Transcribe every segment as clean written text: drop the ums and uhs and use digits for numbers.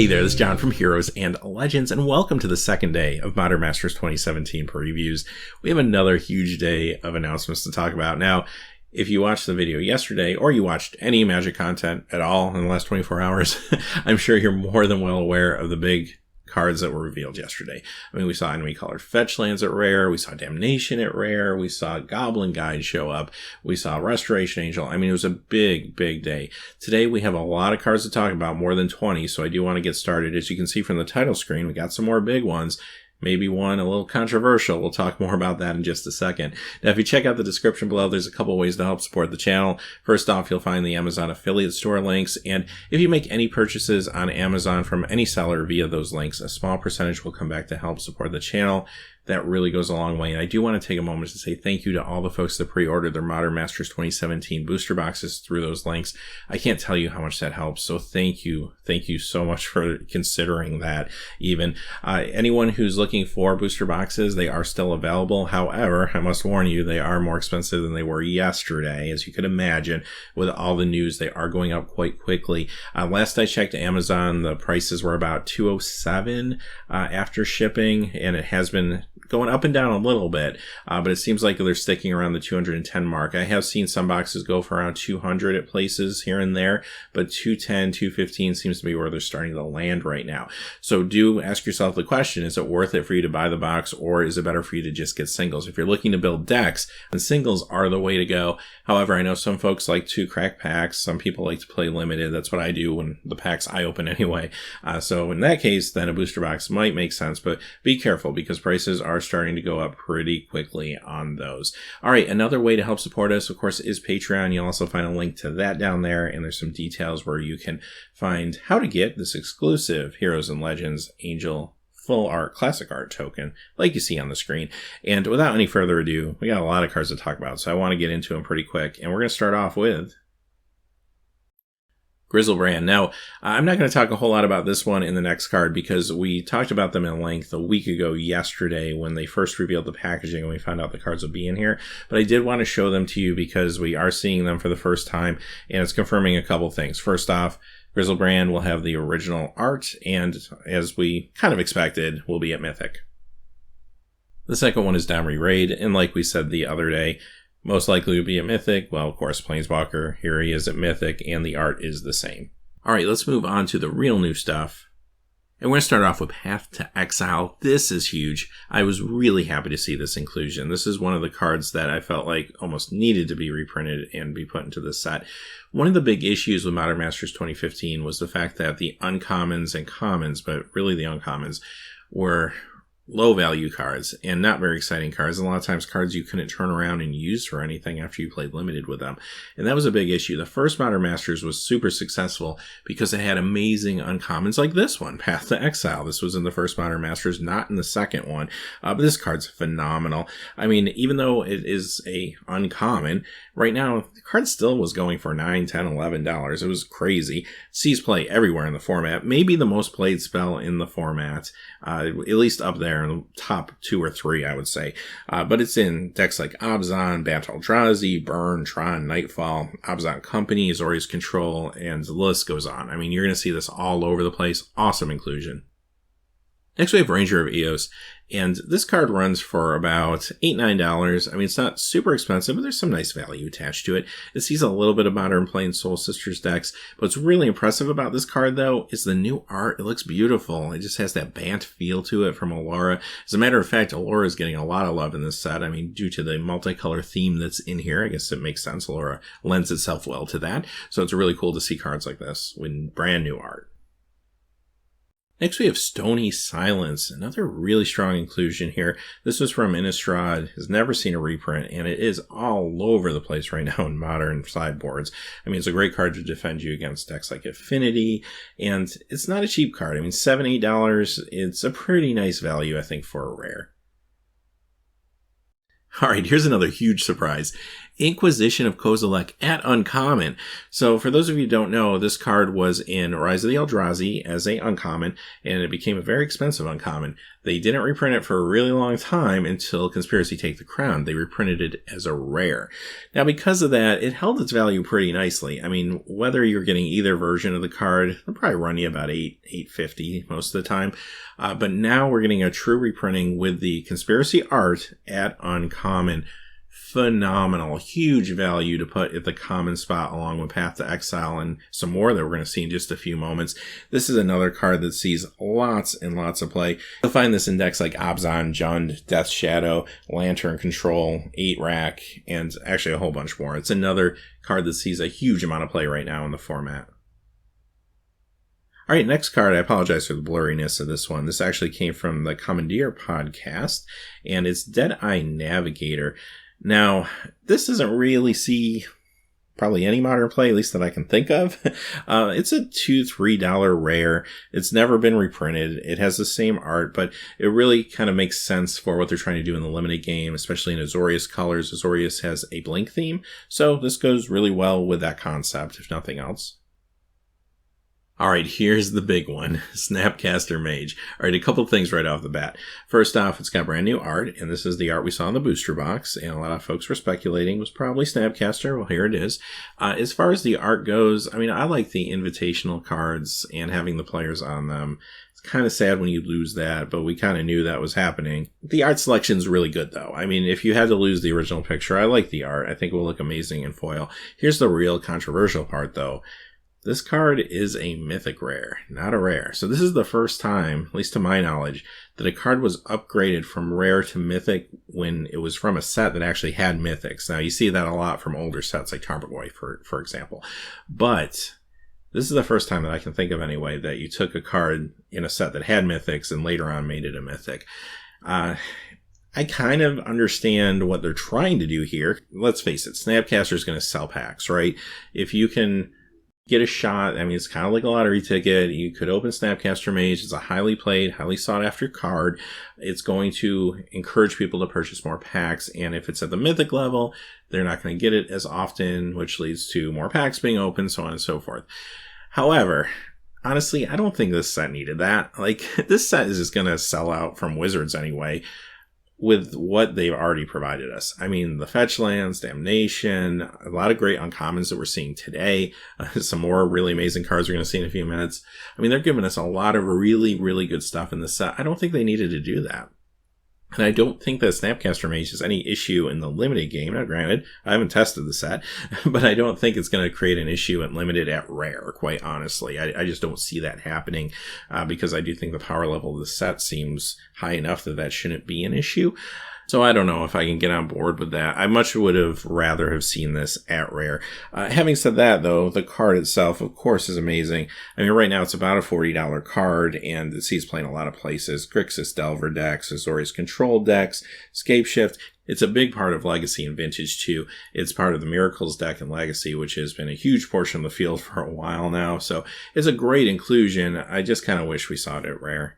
Hey there, this is John from Heroes and Legends, and welcome to the second day of Modern Masters 2017 previews. We have another huge day of announcements to talk about. Now, if you watched the video yesterday, or you watched any Magic content at all in the last 24 hours, I'm sure you're more than well aware of the big cards that were revealed yesterday. I mean, we saw enemy colored fetch lands at rare, we saw damnation at rare, we saw Goblin Guide show up, we saw Restoration Angel. I mean, it was a big day. Today we have a lot of cards to talk about, more than 20, so I do want to get started. As you can see from the title screen, we got some more big ones. Maybe one a little controversial. We'll talk more about that in just a second. Now, if you check out the description below, there's a couple ways to help support the channel. First off, you'll find the Amazon affiliate store links. And if you make any purchases on Amazon from any seller via those links, a small percentage will come back to help support the channel. That really goes a long way. And I do want to take a moment to say thank you to all the folks that pre-ordered their Modern Masters 2017 booster boxes through those links. I can't tell you how much that helps. So thank you. Thank you so much for considering that. Even anyone who's looking for booster boxes, they are still available. However, I must warn you, they are more expensive than they were yesterday. As you could imagine, with all the news, they are going up quite quickly. Last I checked Amazon, the prices were about $207 after shipping, and it has been going up and down a little bit, but it seems like they're sticking around the 210 mark. I have seen some boxes go for around 200 at places here and there, but 210, 215 seems to be where they're starting to land right now. So do ask yourself the question, is it worth it for you to buy the box, or is it better for you to just get singles? If you're looking to build decks, then singles are the way to go. However, I know some folks like to crack packs. Some people like to play limited. That's what I do when the packs I open anyway. So in that case, then a booster box might make sense, but be careful because prices are starting to go up pretty quickly on those. All right, another way to help support us, of course, is Patreon. You'll also find a link to that down there, and there's some details where you can find how to get this exclusive Heroes and Legends Angel full art, classic art token, like you see on the screen. And without any further ado, we got a lot of cards to talk about, so I want to get into them pretty quick. And we're going to start off with Grizzle Brand. Now, I'm not going to talk a whole lot about this one in the next card because we talked about them in length a week ago yesterday when they first revealed the packaging and we found out the cards would be in here. But I did want to show them to you because we are seeing them for the first time, and it's confirming a couple things. First off, Grizzle Brand will have the original art, and as we kind of expected, will be at Mythic. The second one is Domri Raid, and like we said the other day, most likely will be at Mythic. Well, of course, Planeswalker, here he is at Mythic, and the art is the same. All right, let's move on to the real new stuff. And we're going to start off with Path to Exile. This is huge. I was really happy to see this inclusion. This is one of the cards that I felt like almost needed to be reprinted and be put into this set. One of the big issues with Modern Masters 2015 was the fact that the uncommons and commons, but really the uncommons, were low value cards and not very exciting cards. And a lot of times cards you couldn't turn around and use for anything after you played limited with them. And that was a big issue. The first Modern Masters was super successful because it had amazing uncommons like this one, Path to Exile. This was in the first Modern Masters, not in the second one. But this card's phenomenal. I mean, even though it is a uncommon, right now the card still was going for $9, $10, $11. It was crazy. It sees play everywhere in the format. Maybe the most played spell in the format, at least up there in the top 2 or 3, I would say. But it's in decks like Abzan, Bant Eldrazi, Burn, Tron, Nightfall, Abzan Company, Azorius Control, and the list goes on. I mean, you're going to see this all over the place. Awesome inclusion. Next, we have Ranger of Eos, and this card runs for about $8, $9. I mean, it's not super expensive, but there's some nice value attached to it. It sees a little bit of Modern playing Soul Sisters decks, but what's really impressive about this card, though, is the new art. It looks beautiful. It just has that Bant feel to it from Allura. As a matter of fact, Allura is getting a lot of love in this set. I mean, due to the multicolor theme that's in here, I guess it makes sense. Allura lends itself well to that, so it's really cool to see cards like this with brand new art. Next, we have Stony Silence, another really strong inclusion here. This was from Innistrad, has never seen a reprint, and it is all over the place right now in Modern sideboards. I mean, it's a great card to defend you against decks like Affinity, and it's not a cheap card. I mean, $7, $8, it's a pretty nice value, I think, for a rare. All right, here's another huge surprise. Inquisition of Kozilek at uncommon. So for those of you who don't know, this card was in Rise of the Eldrazi as a uncommon, and it became a very expensive uncommon. They didn't reprint it for a really long time until Conspiracy Take the Crown. They reprinted it as a rare. Now because of that, it held its value pretty nicely. I mean, whether you're getting either version of the card, it'll probably run you about $8.50 most of the time. But now we're getting a true reprinting with the Conspiracy art at uncommon. Phenomenal, huge value to put at the common spot along with Path to Exile and some more that we're going to see in just a few moments. This is another card that sees lots and lots of play. You'll find this in decks like Abzan, Jund, Death Shadow, Lantern Control, 8-Rack, and actually a whole bunch more. It's another card that sees a huge amount of play right now in the format. All right, next card. I apologize for the blurriness of this one. This actually came from the Commandeer podcast, and it's Deadeye Navigator. Now, this doesn't really see probably any modern play, at least that I can think of. It's a $2-3 rare. It's never been reprinted. It has the same art, but it really kind of makes sense for what they're trying to do in the limited game, especially in Azorius colors. Azorius has a blink theme, so this goes really well with that concept, if nothing else. All right, here's the big one, Snapcaster Mage. All right, a couple things right off the bat. First off, it's got brand new art, and this is the art we saw in the booster box, and a lot of folks were speculating it was probably Snapcaster. Well, here it is. As far as the art goes, I mean, I like the invitational cards and having the players on them. It's kind of sad when you lose that, but we kind of knew that was happening. The art selection's really good, though. I mean, if you had to lose the original picture, I like the art. I think it will look amazing in foil. Here's the real controversial part, though. This card is a mythic rare, not a rare. So this is the first time, at least to my knowledge, that a card was upgraded from rare to mythic when it was from a set that actually had mythics. Now, you see that a lot from older sets like Tarmogoyf, for example. But this is the first time that I can think of anyway that you took a card in a set that had mythics and later on made it a mythic. I kind of understand what they're trying to do here. Let's face it, Snapcaster is going to sell packs, right? If you can get a shot, I mean, it's kind of like a lottery ticket. You could open Snapcaster Mage. It's a highly played, highly sought after card. It's going to encourage people to purchase more packs. And if it's at the mythic level, they're not going to get it as often, which leads to more packs being opened, so on and so forth. However, honestly, I don't think this set needed that. Like, this set is just going to sell out from Wizards anyway, with what they've already provided us. I mean, the fetch lands, Damnation, a lot of great uncommons that we're seeing today, some more really amazing cards we're going to see in a few minutes. I mean, they're giving us a lot of really, really good stuff in the set. I don't think they needed to do that. And I don't think that Snapcaster Mage is any issue in the limited game. Now, granted, I haven't tested the set, but I don't think it's going to create an issue at limited at rare, quite honestly. I just don't see that happening because I do think the power level of the set seems high enough that that shouldn't be an issue. So I don't know if I can get on board with that. I much would have rather have seen this at rare. Having said that, though, the card itself, of course, is amazing. I mean, right now it's about a $40 card, and it sees playing a lot of places. Grixis Delver decks, Azorius Control decks, Scapeshift. It's a big part of Legacy and Vintage, too. It's part of the Miracles deck in Legacy, which has been a huge portion of the field for a while now. So it's a great inclusion. I just kind of wish we saw it at rare.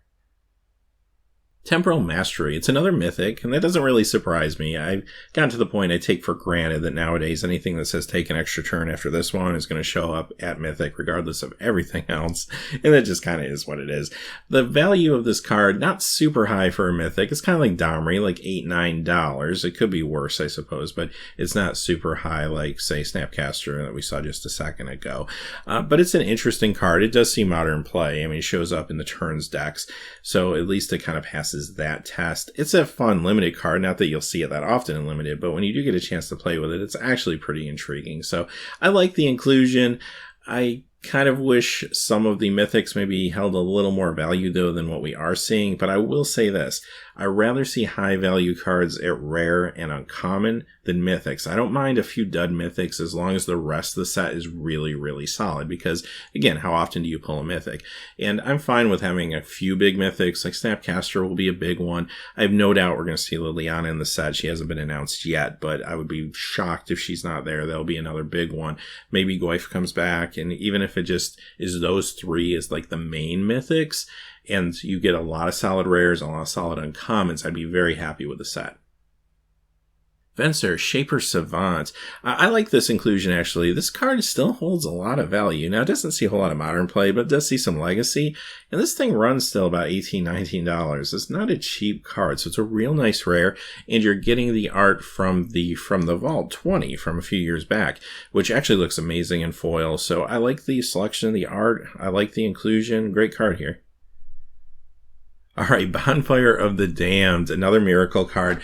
Temporal Mastery. It's another mythic, and that doesn't really surprise me. I've gotten to the point I take for granted that nowadays anything that says take an extra turn after this one is going to show up at mythic regardless of everything else, and that just kind of is what it is. The value of this card, not super high for a mythic. It's kind of like Domri, like $8-9. It could be worse, I suppose, but it's not super high like, say, Snapcaster that we saw just a second ago. But it's an interesting card. It does see modern play. I mean, it shows up in the turns decks, so at least it kind of passes that test. It's a fun limited card, not that you'll see it that often in limited, but when you do get a chance to play with it, it's actually pretty intriguing. So I like the inclusion. I kind of wish some of the mythics maybe held a little more value though than what we are seeing, but I will say this. I'd rather see high value cards at rare and uncommon than mythics. I don't mind a few dud mythics as long as the rest of the set is really, really solid, because again, how often do you pull a mythic? And I'm fine with having a few big mythics, like Snapcaster will be a big one. I have no doubt we're going to see Liliana in the set. She hasn't been announced yet, but I would be shocked if she's not there. There'll be another big one. Maybe Goyf comes back, and even if it just is those three as like the main mythics, and you get a lot of solid rares, a lot of solid uncommons, I'd be very happy with the set. Venser, Shaper Savant. I like this inclusion, actually. This card still holds a lot of value. Now, it doesn't see a whole lot of modern play, but it does see some legacy. And this thing runs still about $18, $19. It's not a cheap card, so it's a real nice rare. And you're getting the art from the Vault 20 from a few years back, which actually looks amazing in foil. So I like the selection of the art. I like the inclusion. Great card here. All right, Bonfire of the Damned, another miracle card.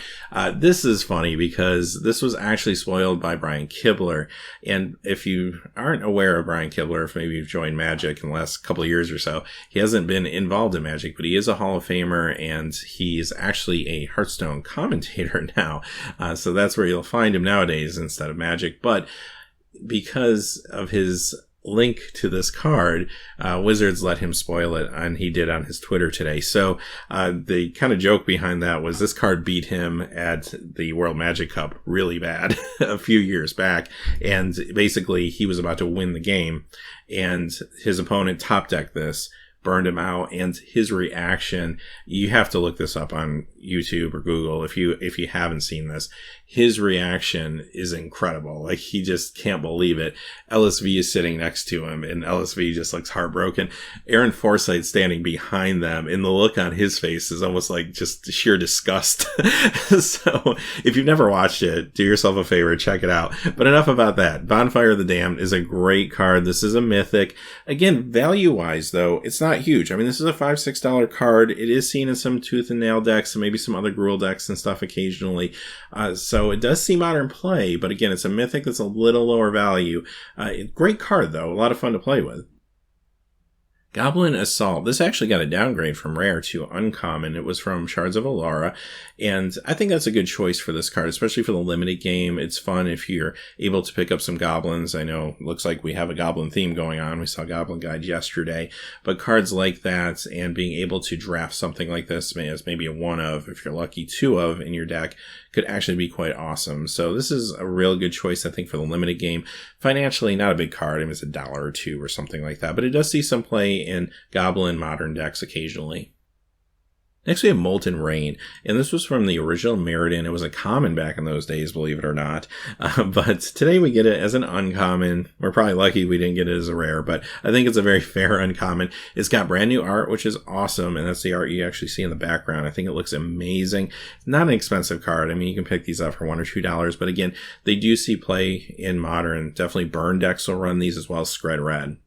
This is funny because this was actually spoiled by Brian Kibler. And if you aren't aware of Brian Kibler, if maybe you've joined Magic in the last couple of years or so, he hasn't been involved in Magic, but he is a Hall of Famer and he's actually a Hearthstone commentator now. So that's where you'll find him nowadays instead of Magic. But because of his link to this card, Wizards let him spoil it, and he did on his Twitter today. So the kind of joke behind that was this card beat him at the World Magic Cup really bad a few years back, and basically he was about to win the game, and his opponent top decked this, burned him out, and his reaction, you have to look this up on YouTube or Google if you haven't seen this. His reaction is incredible. Like, he just can't believe it. LSV is sitting next to him, and LSV just looks heartbroken. Aaron Forsythe standing behind them, and the look on his face is almost like just sheer disgust. So, if you've never watched it, do yourself a favor, check it out. But enough about that. Bonfire of the Damned is a great card. This is a mythic. Again, value-wise, though, it's not huge. I mean, this is a $5, $6 card. It is seen in some Tooth and Nail decks and maybe some other Gruul decks and stuff occasionally. So it does see modern play, but again, it's a mythic that's a little lower value. Great card, though. A lot of fun to play with. Goblin Has Solve. This actually got a downgrade from rare to uncommon. It was from Shards of Alara, and I think that's a good choice for this card, especially for the limited game. It's fun if you're able to pick up some goblins. I know it looks like we have a goblin theme going on. We saw Goblin Guide yesterday, but cards like that and being able to draft something like this as maybe a one of, if you're lucky, two of in your deck, could actually be quite awesome. So this is a real good choice, I think, for the limited game. Financially, not a big card. I mean, it's $1 or $2 or something like that, but it does see some play in Goblin modern decks occasionally. Next, we have Molten Rain, and this was from the original Mirrodin. It was a common back in those days, believe it or not. But today we get it as an uncommon. We're probably lucky we didn't get it as a rare, but I think it's a very fair uncommon. It's got brand new art, which is awesome, and that's the art you actually see in the background. I think it looks amazing. Not an expensive card. I mean, you can pick these up for $1 or $2, but again, they do see play in modern. Definitely burn decks will run these as well as Scred Red.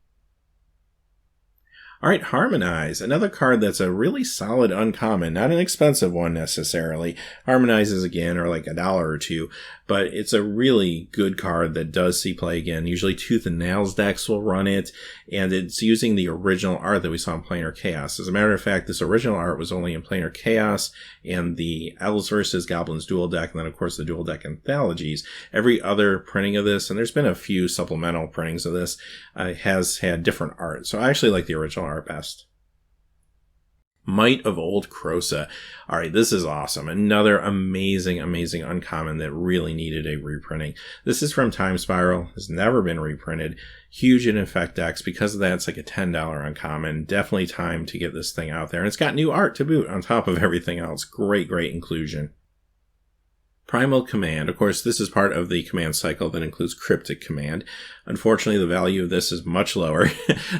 All right, Harmonize, another card that's a really solid uncommon, not an expensive one necessarily. Harmonizes again are like $1 or $2, but it's a really good card that does see play again. Usually Tooth and Nails decks will run it, and it's using the original art that we saw in Planar Chaos. As a matter of fact, this original art was only in Planar Chaos and the Elves vs. Goblins dual deck, and then of course the dual deck anthologies. Every other printing of this, and there's been a few supplemental printings of this, has had different art. So I actually like the original art best. Might of Old Krosa. All right, this is awesome. Another amazing uncommon that really needed a reprinting. This is from Time Spiral. Has never been reprinted. Huge in effect decks. Because of that, it's like a $10 uncommon. Definitely time to get this thing out there. And it's got new art to boot on top of everything else. Great inclusion. Primal Command. Of course, this is part of the command cycle that includes Cryptic Command. Unfortunately, the value of this is much lower.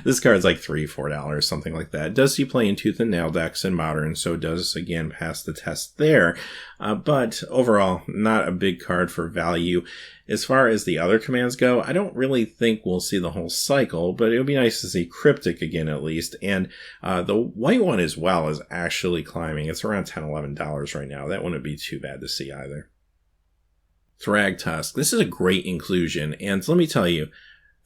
This card's like $3, $4, something like that. It does see play in Tooth and Nail decks in Modern, so it does, again, pass the test there. But overall, not a big card for value. As far as the other commands go, I don't really think we'll see the whole cycle, but it would be nice to see Cryptic again at least. And the white one as well is actually climbing. It's around $10, $11 right now. That wouldn't be too bad to see either. Thragtusk. This is a great inclusion, and let me tell you,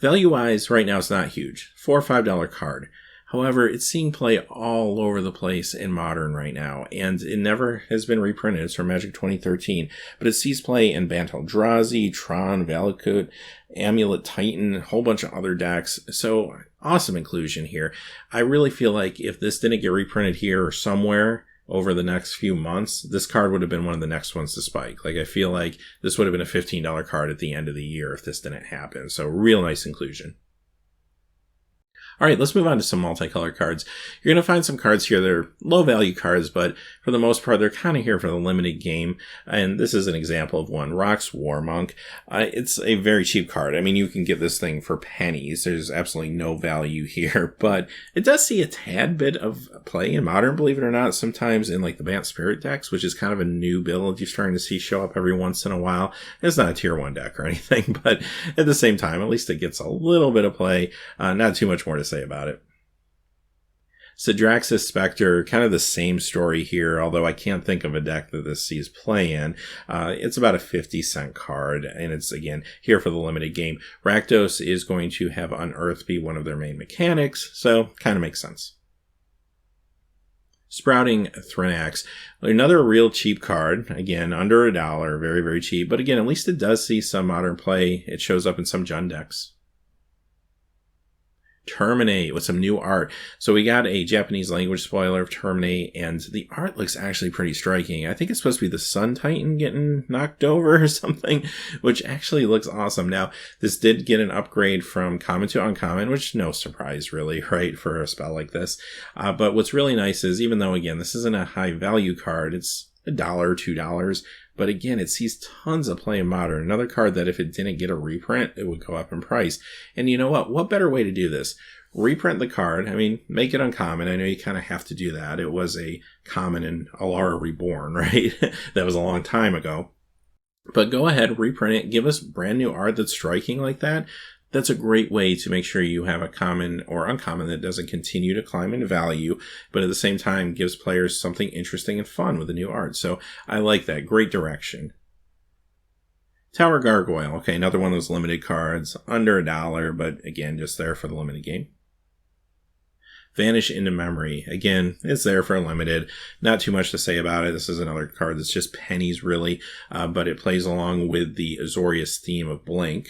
value-wise, right now it's not huge. $4 or $5 card. However, it's seeing play all over the place in Modern right now, and it never has been reprinted. It's from Magic 2013, but it sees play in Bant Eldrazi, Tron, Valakut, Amulet Titan, a whole bunch of other decks. So, awesome inclusion here. I really feel like if this didn't get reprinted here or somewhere over the next few months, this card would have been one of the next ones to spike. Like, I feel like this would have been a $15 card at the end of the year if this didn't happen. So, real nice inclusion. All right, let's move on to some multicolored cards. You're going to find some cards here that are low-value cards, but for the most part, they're kind of here for the limited game. And this is an example of one. Rock's War Monk. It's a very cheap card. I mean, you can get this thing for pennies. There's absolutely no value here, but it does see a tad bit of play in Modern, believe it or not, sometimes in like the Bant Spirit decks, which is kind of a new build you're starting to see show up every once in a while. It's not a tier 1 deck or anything, but at the same time, at least it gets a little bit of play. Not too much more to say about it. So Drax's Spectre, kind of the same story here, although I can't think of a deck that this sees play in. It's about a 50-cent card, and it's, again, here for the limited game. Rakdos is going to have Unearth be one of their main mechanics, so kind of makes sense. Sprouting Thragtusk, another real cheap card, again, under $1, very, very cheap, but again, at least it does see some Modern play. It shows up in some Jund decks. Terminate with some new art. So we got a Japanese language spoiler of Terminate, and the art looks actually pretty striking. I think it's supposed to be the Sun Titan getting knocked over or something, which actually looks awesome. Now, this did get an upgrade from common to uncommon, which no surprise really, right, for a spell like this. But what's really nice is, even though, again, this isn't a high value card, it's $1, $2, but again, it sees tons of play in Modern. Another card that if it didn't get a reprint, it would go up in price. And you know what? What better way to do this? Reprint the card. I mean, make it uncommon. I know you kind of have to do that. It was a common in Alara Reborn, right? That was a long time ago. But go ahead, reprint it. Give us brand new art that's striking like that. That's a great way to make sure you have a common or uncommon that doesn't continue to climb in value, but at the same time gives players something interesting and fun with the new art. So I like that. Great direction. Tower Gargoyle. Okay, another one of those limited cards. Under $1, but again, just there for the limited game. Vanish into Memory. Again, it's there for a limited. Not too much to say about it. This is another card that's just pennies, really, but it plays along with the Azorius theme of Blink.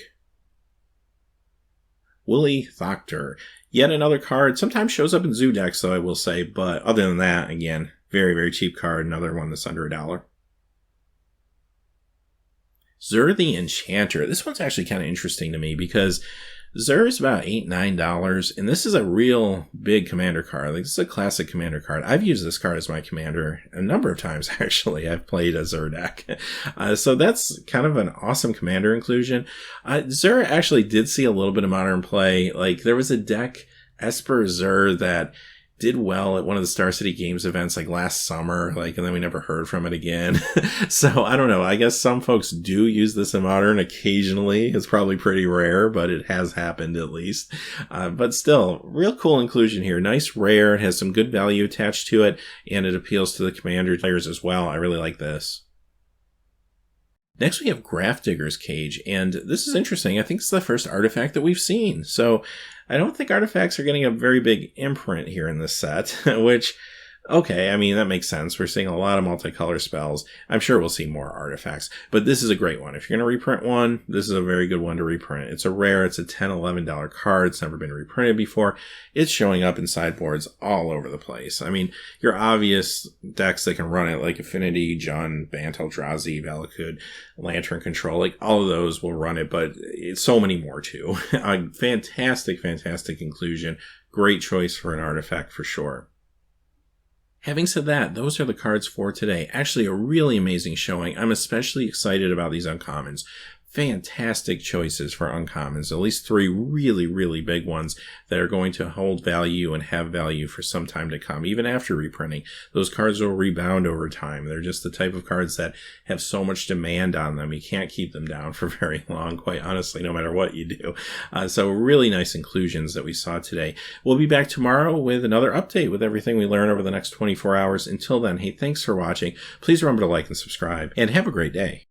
Blinkie Doctor. Yet another card. Sometimes shows up in Zoo decks, though, I will say. But other than that, again, very, very cheap card. Another one that's under $1. Zur the Enchanter. This one's actually kind of interesting to me because Zur is about $8, $9, and this is a real big commander card. Like, this is a classic commander card. I've used this card as my commander a number of times, actually. I've played a Zur deck. So that's kind of an awesome commander inclusion. Zur actually did see a little bit of Modern play. Like, there was a deck, Esper Zur, that did well at one of the Star City Games events like last summer, and then we never heard from it again. So I don't know. I guess some folks do use this in Modern occasionally. It's probably pretty rare, but it has happened at least. But still, real cool inclusion here. Nice rare. It has some good value attached to it, and it appeals to the commander players as well. I really like this. Next, we have Grafdigger's Cage, and this is interesting. I think it's the first artifact that we've seen. So I don't think artifacts are getting a very big imprint here in this set, which, okay, I mean, that makes sense. We're seeing a lot of multicolor spells. I'm sure we'll see more artifacts, but this is a great one. If you're going to reprint one, this is a very good one to reprint. It's a rare. It's a $10, $11 card. It's never been reprinted before. It's showing up in sideboards all over the place. I mean, your obvious decks that can run it, like Affinity, Jund, Bant, Eldrazi, Valakut, Lantern Control, like all of those will run it, but it's so many more too. Fantastic, fantastic inclusion. Great choice for an artifact for sure. Having said that, those are the cards for today. Actually, a really amazing showing. I'm especially excited about these uncommons. Fantastic choices for uncommons. At least 3 really, really big ones that are going to hold value and have value for some time to come. Even after reprinting, those cards will rebound over time. They're just the type of cards that have so much demand on them. You can't keep them down for very long, quite honestly, no matter what you do. So really nice inclusions that we saw today. We'll be back tomorrow with another update with everything we learn over the next 24 hours. Until then, hey, thanks for watching. Please remember to like and subscribe, and have a great day.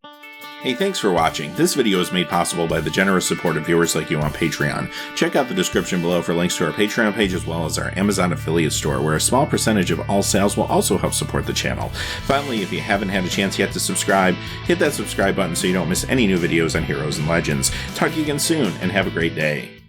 Hey, thanks for watching. This video is made possible by the generous support of viewers like you on Patreon. Check out the description below for links to our Patreon page as well as our Amazon affiliate store, where a small percentage of all sales will also help support the channel. Finally, if you haven't had a chance yet to subscribe, hit that subscribe button so you don't miss any new videos on Heroes and Legends. Talk to you again soon, and have a great day.